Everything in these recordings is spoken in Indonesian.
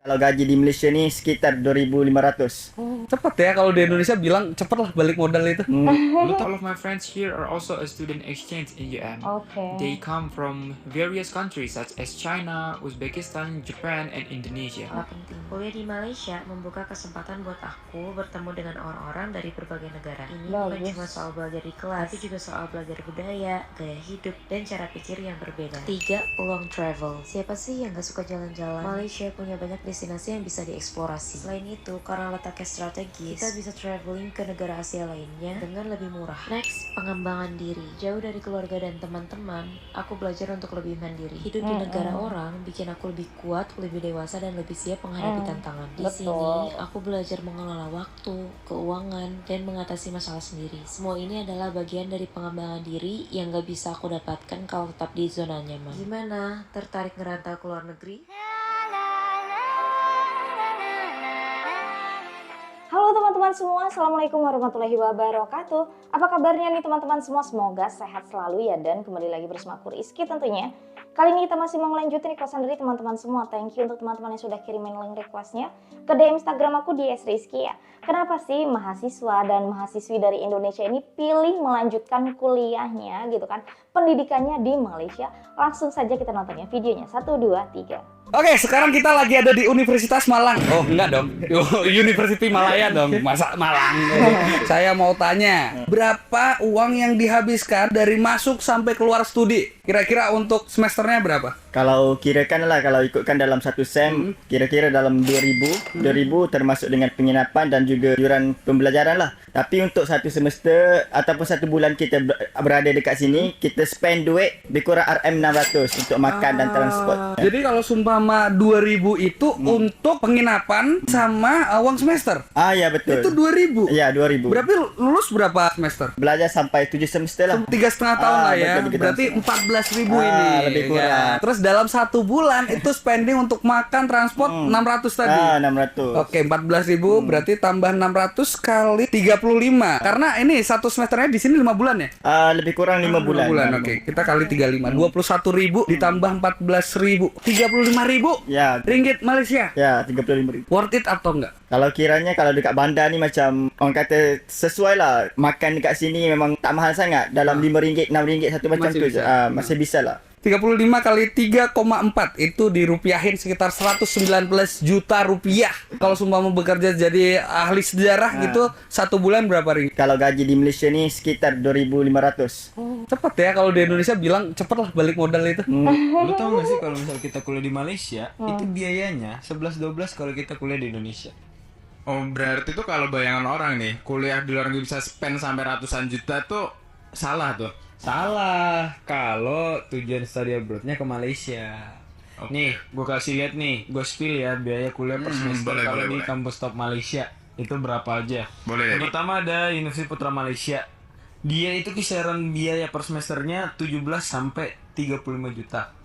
Kalau gaji di Malaysia ni sekitar 2.500. Cepet ya, kalau di Indonesia bilang cepet lah balik modal itu. All of my friends here are also a student exchange in UM. Okay. They come from various countries such as China, Uzbekistan, Japan, and Indonesia. Hal penting, kuliah di Malaysia membuka kesempatan buat aku bertemu dengan orang-orang dari berbagai negara. Ini bukan Bagus. cuma soal belajar di kelas, tapi juga soal belajar budaya, gaya hidup, dan cara pikir yang berbeda. 3. Peluang travel. Siapa sih yang gak suka jalan-jalan? Malaysia punya banyak destinasi yang bisa dieksplorasi. Selain itu, karena letaknya strategis, kita bisa traveling ke negara Asia lainnya dengan lebih murah. Next, pengembangan diri. Jauh dari keluarga dan teman-teman, aku belajar untuk lebih mandiri. Hidup di negara orang bikin aku lebih kuat, lebih dewasa, dan lebih siap menghadapi tantangan. Di Betul. sini, aku belajar mengelola waktu, keuangan, dan mengatasi masalah sendiri. Semua ini adalah bagian dari pengembangan diri yang gak bisa aku dapatkan kalau tetap di zona nyaman. Gimana? Tertarik ngerantau ke luar negeri? Halo teman-teman semua, Assalamualaikum warahmatullahi wabarakatuh. Apa kabarnya nih teman-teman semua? Semoga sehat selalu ya, dan kembali lagi bersama aku Rizky tentunya. Kali ini kita masih mau ngelanjutin requestan dari teman-teman semua. Thank you untuk teman-teman yang sudah kirimin link requestnya ke DM Instagram aku di @rizky ya. Kenapa sih mahasiswa dan mahasiswi dari Indonesia ini pilih melanjutkan kuliahnya gitu kan, pendidikannya di Malaysia? Langsung saja kita nontonnya videonya, 1, 2, 3. Oke, sekarang kita lagi ada di Universitas Malang. Oh, enggak dong. University Malaya dong. Masa Malang? Saya mau tanya, berapa uang yang dihabiskan dari masuk sampai keluar studi? Kira-kira untuk semesternya berapa? Kalau kirakan lah, kalau ikutkan dalam satu sem, kira-kira dalam 2.000 termasuk dengan penginapan dan juga iuran pembelajaran lah. Tapi untuk satu semester ataupun satu bulan kita berada dekat sini, kita spend duit lebih kurang RM600 untuk makan dan transport. Jadi kalau sumpama 2.000 itu untuk penginapan sama uang semester. Ya betul. Itu 2.000. Ya 2.000. Berarti lulus berapa semester? Belajar sampai 7 semester lah. 3,5 tahun lah ya. betul, Berarti 14.000 ini. lebih ya kurang. kan? Terus dalam satu bulan itu spending untuk makan transport 600 tadi. 600. Oke, 14.000 berarti tambah 600 kali 35. Karena ini satu semesternya di sini 5 bulan ya? Lebih kurang 5 bulan. Oke. Kita kali 35. 21.000 ditambah 14.000. 35.000 Ya, ringgit Malaysia. ya 35.000. Worth it atau enggak? Kalau kiranya kalau dekat bandar ni macam orang kata sesuai lah, makan dekat sini memang tak mahal sangat, dalam RM5, RM6 satu macam Masih tu bisa. je. Masih bisa lah. 35 kali 3,4 itu dirupiahin sekitar 119 juta rupiah. Kalau sumpah mau bekerja jadi ahli sejarah gitu, satu bulan berapa ringgit? Kalau gaji di Malaysia ni sekitar 2.500. Cepet ya, kalau di Indonesia bilang cepet lah balik modal itu. Lu tau gak sih kalau misal kita kuliah di Malaysia, itu biayanya 11-12 kalau kita kuliah di Indonesia. Oh, berarti tuh kalau bayangan orang nih, kuliah di luar negeri bisa spend sampai ratusan juta tuh salah tuh. Salah, kalau tujuan study abroad-nya ke Malaysia. Oke. Nih, gue kasih lihat nih, gue spill ya biaya kuliah per semester boleh, kalau boleh, di boleh. kampus top Malaysia. Itu berapa aja? Boleh. Yang pertama ada Universitas Putra Malaysia. Dia itu kisaran biaya per semesternya 17 sampai 35 juta.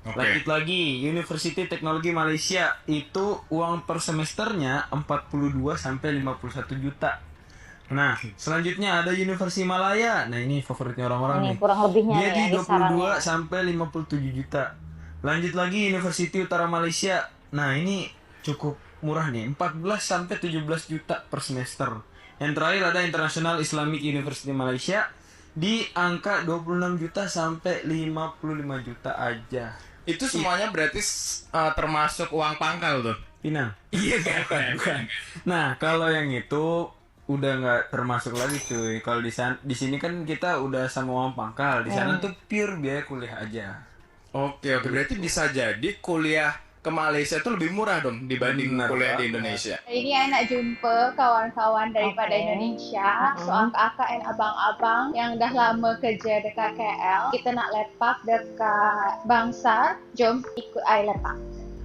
Oke. Lanjut lagi, University Teknologi Malaysia itu uang per semesternya 42 sampai 51 juta. Nah, selanjutnya ada Universitas Malaya. Nah, ini favoritnya orang-orang Ini nih. kurang lebihnya Dia ya, di ini 22 sarannya. sampai 57 juta. Lanjut lagi University Utara Malaysia. Nah, ini cukup murah nih, 14 sampai 17 juta per semester. Yang terakhir ada International Islamic University Malaysia di angka 26 juta sampai 55 juta aja. Itu semuanya berarti termasuk uang pangkal tuh. Pinang. Iya kan? Bukan. Nah, kalau yang itu udah nggak termasuk lagi cuy. Kalau di sini kan kita udah sama uang pangkal. Di sana tuh pure biaya kuliah aja. Oke, berarti bisa jadi kuliah ke Malaysia tuh lebih murah dong dibanding Benar kuliah di banget. Indonesia. Ini nak jumpa kawan-kawan daripada Oke. Indonesia, soal kakak dan abang-abang yang dah lama kerja dekat KL. Kita nak lepak dekat Bangsar, jom ikut I lepak.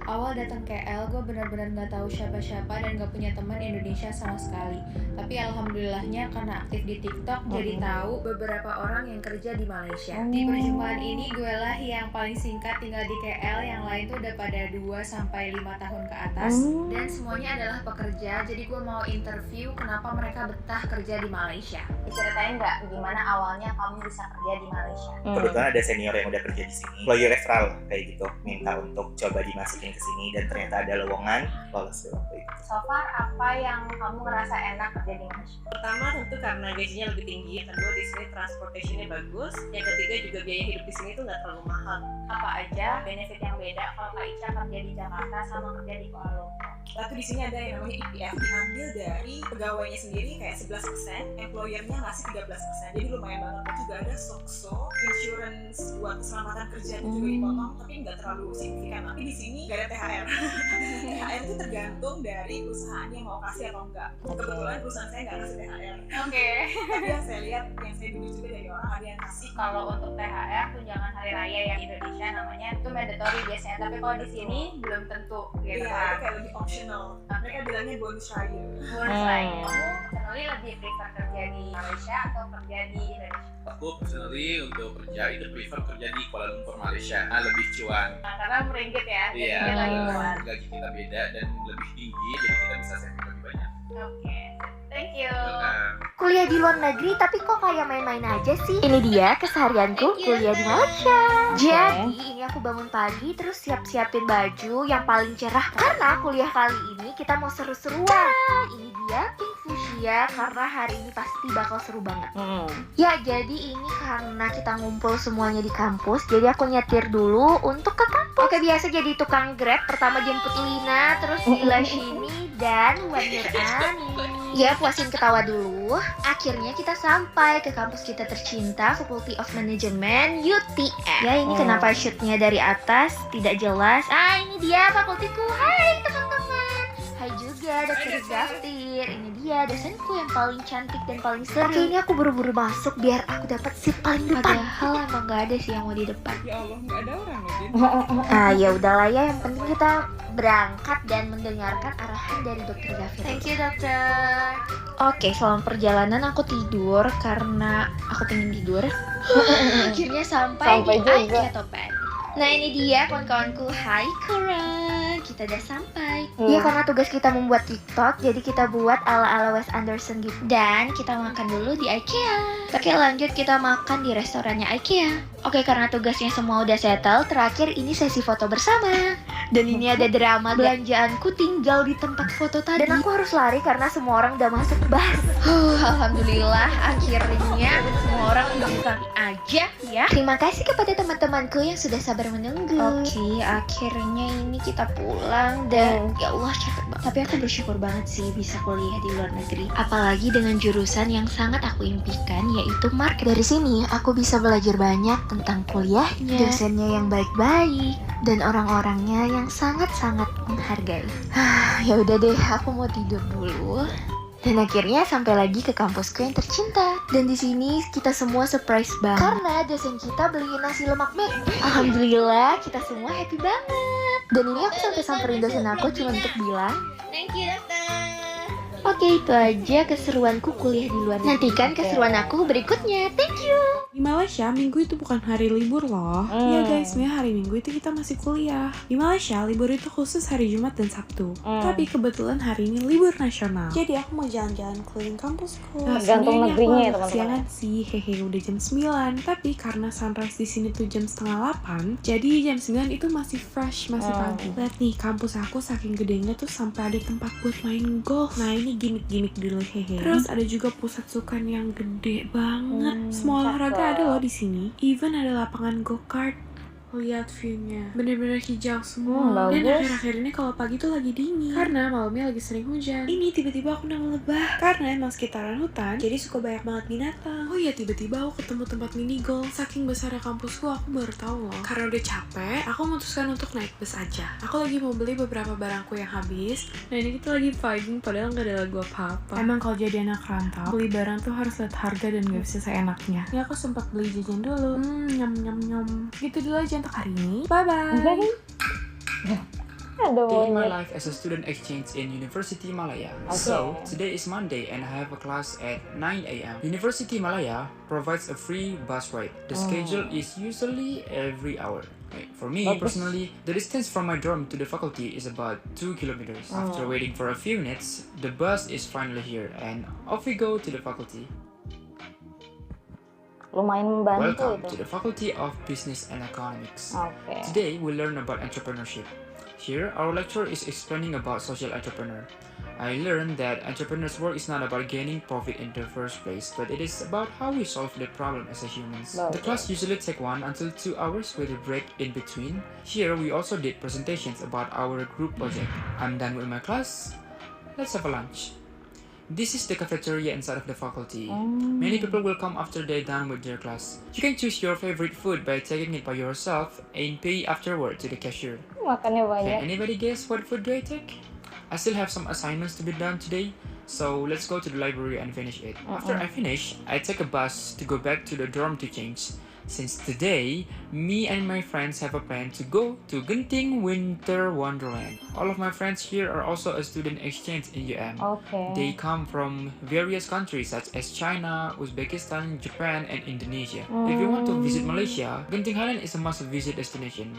Awal datang KL, gue benar-benar nggak tahu siapa-siapa dan nggak punya teman Indonesia sama sekali. Tapi alhamdulillahnya karena aktif di TikTok, jadi tahu beberapa orang yang kerja di Malaysia. Di perjumpaan ini, gue lah yang paling singkat tinggal di KL, yang lain tuh udah pada 2-5 tahun ke atas. Dan semuanya adalah pekerja, jadi gue mau interview kenapa mereka betah kerja di Malaysia. Diceritain nggak gimana awalnya kamu bisa kerja di Malaysia? Kebetulan ada senior yang udah kerja di sini, lagi referral kayak gitu, minta untuk coba dimasukin ke sini dan ternyata ada lowongan, lolos deh waktu itu. So far apa yang kamu ngerasa enak kerja di Malaysia? Pertama tentu karena gajinya lebih tinggi, yang kedua di sini transportationnya bagus, yang ketiga juga biaya hidup di sini tuh nggak terlalu mahal. Apa aja benefit yang beda kalau Kak Ica kerja di Jakarta sama kerja di Kuala Lumpur? Tapi di sini ada yang namanya EPF, diambil dari pegawainya sendiri kayak 11%, employernya ngasih 13%. Jadi lumayan banget. Terus juga ada SOCSO, insurance buat keselamatan kerja itu juga dipotong, tapi nggak terlalu signifikan. Tapi di sini nggak ada THR. THR itu tergantung dari perusahaan yang mau kasih atau enggak. Kebetulan perusahaan saya nggak kasih THR. Oke. Tapi yang saya lihat, yang saya dengar juga dari orang ada yang kasih. Kalau untuk THR tunjangan hari raya yang Indonesia namanya itu mandatory biasanya, tapi kalau di sini belum tentu gitu Iya, itu kan. kayak lebih optional. Mereka bilangnya bonus raya. Bonus raya. Kamu personally lebih prefer kerja di Malaysia atau kerja di Indonesia? Aku personally untuk kerja itu prefer kerja di Kuala Lumpur Malaysia, lebih cuan. Nah, karena meringgit ya, Iya, gajinya lagi keluar. gaji kita beda dan lebih tinggi, jadi kita bisa saving lebih banyak. Oke, thank you. Welcome. Kuliah di luar negeri tapi kok kayak main-main aja sih? Ini dia keseharianku kuliah di Malaysia. Jadi ini aku bangun pagi terus siap-siapin baju yang paling cerah karena kuliah kali ini kita mau seru-seruan. Ini dia pink fuchsia karena hari ini pasti bakal seru banget. Ya jadi ini karena kita ngumpul semuanya di kampus, jadi aku nyetir dulu untuk ke kampus. Oke, biasa jadi tukang Grab, pertama jemput Lina, terus Sila Shini dan Wanir Ani. Ya, puasin ketawa dulu. Akhirnya kita sampai ke kampus kita tercinta, Faculty of Management UTM. Ya, ini kenapa shootnya dari atas tidak jelas. Ini dia fakultiku. Hai teman-teman. Hai juga Dr. Zafir. Ini dia dosenku yang paling cantik dan paling seru. Oke, ini aku buru-buru masuk biar aku dapat seat paling depan. Padahal emang gak ada sih yang mau di depan. Ya Allah, nggak ada orang lagi. Ya udahlah ya, yang penting kita berangkat dan mendengarkan arahan dari Dr. Zafir. Thank you, dokter. Oke, selama perjalanan aku tidur karena aku pengen tidur. Akhirnya sampai di IKEA Topan. Nah, ini dia kawan-kawanku. Hai Kora, kita udah sampai. Ya karena tugas kita membuat TikTok, jadi kita buat ala-ala Wes Anderson gitu. Dan kita makan dulu di IKEA. Oke, lanjut kita makan di restorannya IKEA. Oke, karena tugasnya semua udah settle, terakhir ini sesi foto bersama. Dan ini ada drama belanjaanku tinggal di tempat foto tadi. Dan aku harus lari karena semua orang udah masuk bus. Alhamdulillah akhirnya semua orang udah kami aja ya. Terima kasih kepada teman-temanku yang sudah sabar menunggu. Oke, akhirnya ini kita pulang dan ya Allah capek banget. Tapi aku bersyukur banget sih bisa kuliah di luar negeri. Apalagi dengan jurusan yang sangat aku impikan yaitu marketing. Dari sini aku bisa belajar banyak tentang kuliahnya, dosennya yang baik-baik, dan orang-orangnya yang sangat-sangat menghargai. Ya udah deh, aku mau tidur dulu. Dan akhirnya sampai lagi ke kampusku yang tercinta. Dan di sini kita semua surprise banget karena dosen kita beliin nasi lemak McD. Alhamdulillah kita semua happy banget. Dan ini aku sampai samperin dosen aku cuma untuk bilang, thank you dokter. Oke, itu aja keseruanku kuliah di luar negeri. Nantikan keseruan aku berikutnya. Thank you. Di Malaysia, minggu itu bukan hari libur loh. Iya guys, sebenarnya hari minggu itu kita masih kuliah. Di Malaysia, libur itu khusus hari Jumat dan Sabtu. Tapi kebetulan hari ini libur nasional. Jadi aku mau jalan-jalan keliling kampusku. Tergantung negerinya ya teman-teman. Siangan sih, hehe udah jam 9. Tapi karena sunrise di sini tuh jam setengah 8, jadi jam 9 itu masih fresh, masih pagi. Lihat nih, kampus aku saking gedenya tuh sampai ada tempat buat main golf. Nah ini gimmick dulu hehe. Terus ada juga pusat sukan yang gede banget. Semua olahraga ada loh di sini. Even ada lapangan go-kart. Lihat view-nya, bener-bener hijau semua. Dan akhir-akhir ini kalau pagi tuh lagi dingin karena malamnya lagi sering hujan. Ini tiba-tiba aku nang lebah karena emang sekitaran hutan, jadi suka banyak banget binatang. Oh iya, tiba-tiba aku ketemu tempat mini golf. Saking besarnya kampusku, aku baru tahu loh. Karena udah capek, aku memutuskan untuk naik bus aja. Aku lagi mau beli beberapa barangku yang habis. Nah ini kita lagi vibing padahal nggak ada lagu apa-apa. Emang kalau jadi anak rantau, beli barang tuh harus lihat harga dan gak bisa seenaknya. Ya aku sempat beli jajan dulu. Nyam. Gitu dulu aja untuk hari ini. Bye-bye. Day in my life as a student exchange in University Malaya. So, today is Monday and I have a class at 9 a.m. University Malaya provides a free bus ride. The schedule is usually every hour. For me, personally, the distance from my dorm to the faculty is about 2 kilometers. After waiting for a few minutes, the bus is finally here and off we go to the faculty. Lumayan membantu Welcome itu. to the Faculty of Business and Economics. Oke. Today we learn about entrepreneurship. Here, our lecturer is explaining about social entrepreneur. I learned that entrepreneur's work is not about gaining profit in the first place, but it is about how we solve the problem as a humans. The class usually take 1 until 2 hours with a break in between. Here, we also did presentations about our group project. I'm done with my class. Let's have a lunch. This is the cafeteria inside of the faculty. Many people will come after they're done with their class. You can choose your favorite food by taking it by yourself and pay afterward to the cashier. Makannya Can banyak. anybody guess what food do I take? I still have some assignments to be done today, so let's go to the library and finish it. After I finish, I take a bus to go back to the dorm to change. Since today, me and my friends have a plan to go to Genting Winter Wonderland. All of my friends here are also a student exchange in UM. Okay. They come from various countries such as China, Uzbekistan, Japan, and Indonesia. If you want to visit Malaysia, Genting Highland is a must-visit destination.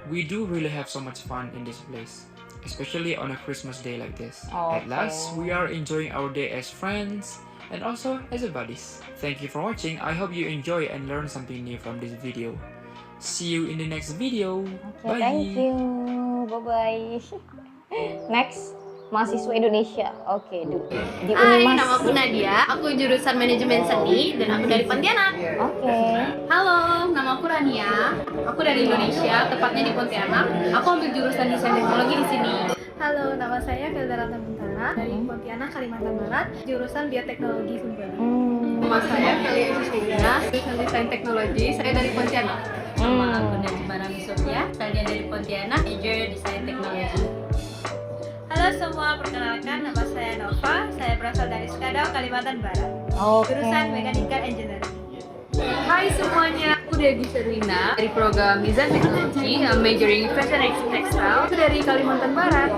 We do really have so much fun in this place, especially on a Christmas day like this. At last, we are enjoying our day as friends and also as a buddies. Thank you for watching. I hope you enjoy and learn something new from this video. See you in the next video. Okay, Bye. thank you. Bye-bye. Next, mahasiswa Indonesia. Oke, di Hai, Unimas. nama aku Nadia. Aku jurusan manajemen seni dan aku dari Pontianak. Oke. Halo, nama aku Rania. Aku dari Indonesia, tepatnya di Pontianak. Aku ambil jurusan desain teknologi di sini. Halo, nama saya Felda Ratna Bintara dari Pontianak, Kalimantan Barat, jurusan Bioteknologi Sumber. Nama saya Feli Susmina, jurusan desain teknologi. Saya dari Pontianak. Nama aku Najma Rami Sofia, kalian dari Pontianak, major desain teknologi. Halo semua, perkenalkan nama saya Nova. Saya berasal dari Skadau, Kalimantan Barat. Jurusan Mechanical Engineering. Hai semuanya, aku Debbie Serlina dari program Desain Teknologi, majoring Fashion and Textile. Aku dari Kalimantan Barat.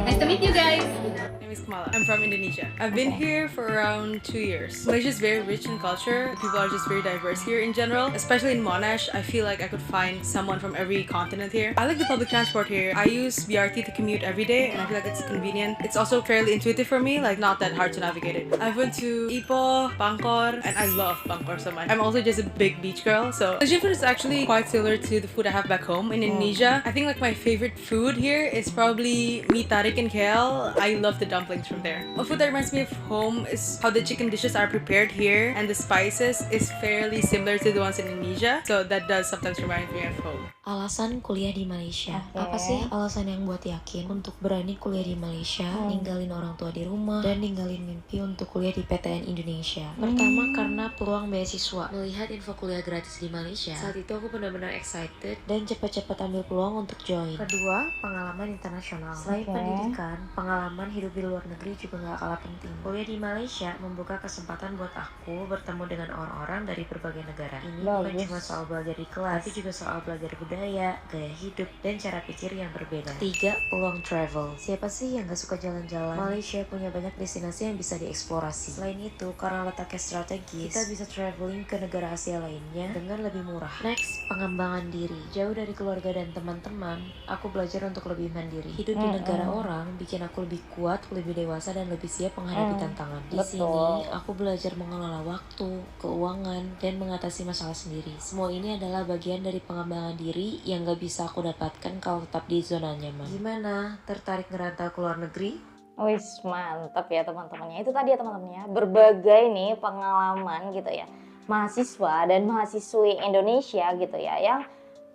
Nice to meet you guys. My name is Kamala. I'm from Indonesia. I've been here for around 2 years. Malaysia is very rich in culture. People are just very diverse here in general. Especially in Monash, I feel like I could find someone from every continent here. I like the public transport here. I use BRT to commute every day and I feel like it's convenient. It's also fairly intuitive for me, like not that hard to navigate it. I've went to Ipoh, Bangkor, and I love Bangkor so much. I'm also just a big beach girl, so Malaysian food is actually quite similar to the food I have back home in Indonesia. I think like my favorite food here is probably mee tarik and KL. I love the dumplings from there. A food that reminds me of home is how the chicken dishes are prepared here, and the spices is fairly similar to the ones in Indonesia, so that does sometimes remind me of home. Alasan kuliah di Malaysia. Apa sih alasan yang buat yakin untuk berani kuliah di Malaysia, ninggalin orang tua di rumah, dan ninggalin mimpi untuk kuliah di PTN Indonesia? Pertama, karena peluang beasiswa. Melihat info kuliah gratis di Malaysia, saat itu aku benar-benar excited dan cepat-cepat ambil peluang untuk join. Kedua, pengalaman internasional. Selain pendidikan, pengalaman hidup di luar negeri juga gak kalah penting. Kuliah di Malaysia membuka kesempatan buat aku bertemu dengan orang-orang dari berbagai negara. Ini bukan cuma soal belajar di kelas, tapi juga soal belajar budaya, gaya hidup, dan cara pikir yang berbeda. Ketiga, peluang travel. Siapa sih yang gak suka jalan-jalan? Malaysia punya banyak destinasi yang bisa dieksplorasi. Selain itu, karena letaknya strategis, kita bisa traveling ke negara Asia lainnya dengan lebih murah. Next, pengembangan diri. Jauh dari keluarga dan teman-teman, aku belajar untuk lebih mandiri. Hidup di negara orang bikin aku lebih kuat, lebih dewasa, dan lebih siap menghadapi tantangan. Di sini, aku belajar mengelola waktu, keuangan, dan mengatasi masalah sendiri. Semua ini adalah bagian dari pengembangan diri yang gak bisa aku dapatkan kalau tetap di zona nyaman. Gimana? Tertarik ngerantau ke luar negeri? Wis, mantap ya teman-temannya. Itu tadi ya teman-temannya, berbagai nih pengalaman gitu ya mahasiswa dan mahasiswi Indonesia gitu ya yang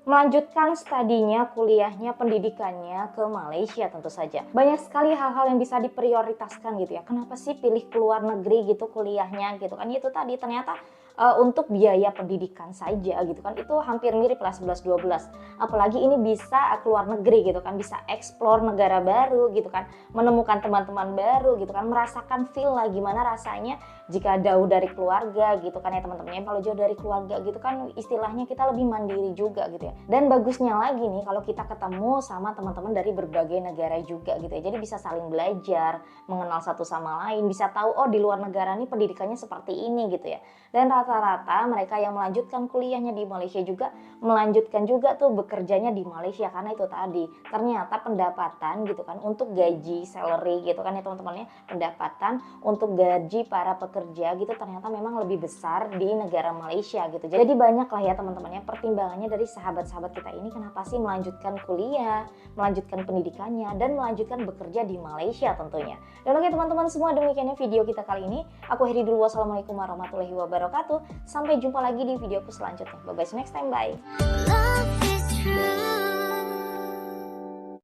melanjutkan studinya, kuliahnya, pendidikannya ke Malaysia tentu saja. Banyak sekali hal-hal yang bisa diprioritaskan gitu ya. Kenapa sih pilih keluar negeri gitu kuliahnya gitu kan? Itu tadi ternyata untuk biaya pendidikan saja gitu kan. Itu hampir mirip lah 11-12. Apalagi ini bisa keluar negeri gitu kan. Bisa explore negara baru gitu kan. Menemukan teman-teman baru gitu kan. Merasakan feel lah gimana rasanya jika jauh dari keluarga gitu kan ya teman-teman. Kalau jauh dari keluarga gitu kan istilahnya kita lebih mandiri juga gitu ya. Dan bagusnya lagi nih kalau kita ketemu sama teman-teman dari berbagai negara juga gitu ya. Jadi bisa saling belajar, mengenal satu sama lain, bisa tahu oh di luar negara nih pendidikannya seperti ini gitu ya. Dan rata-rata mereka yang melanjutkan kuliahnya di Malaysia juga melanjutkan juga tuh bekerjanya di Malaysia, karena itu tadi ternyata pendapatan gitu kan untuk gaji salary gitu kan ya teman-temannya, pendapatan untuk gaji para pekerja gitu ternyata memang lebih besar di negara Malaysia gitu. Jadi banyak lah ya teman-temannya pertimbangannya dari sahabat-sahabat kita ini kenapa sih melanjutkan kuliah, melanjutkan pendidikannya dan melanjutkan bekerja di Malaysia tentunya. Dan oke teman-teman semua, demikiannya video kita kali ini. Aku akhiri dulu. Wassalamualaikum warahmatullahi wabarakatuh. Sampai jumpa lagi di videoku selanjutnya. Bye bye, see you next time, bye.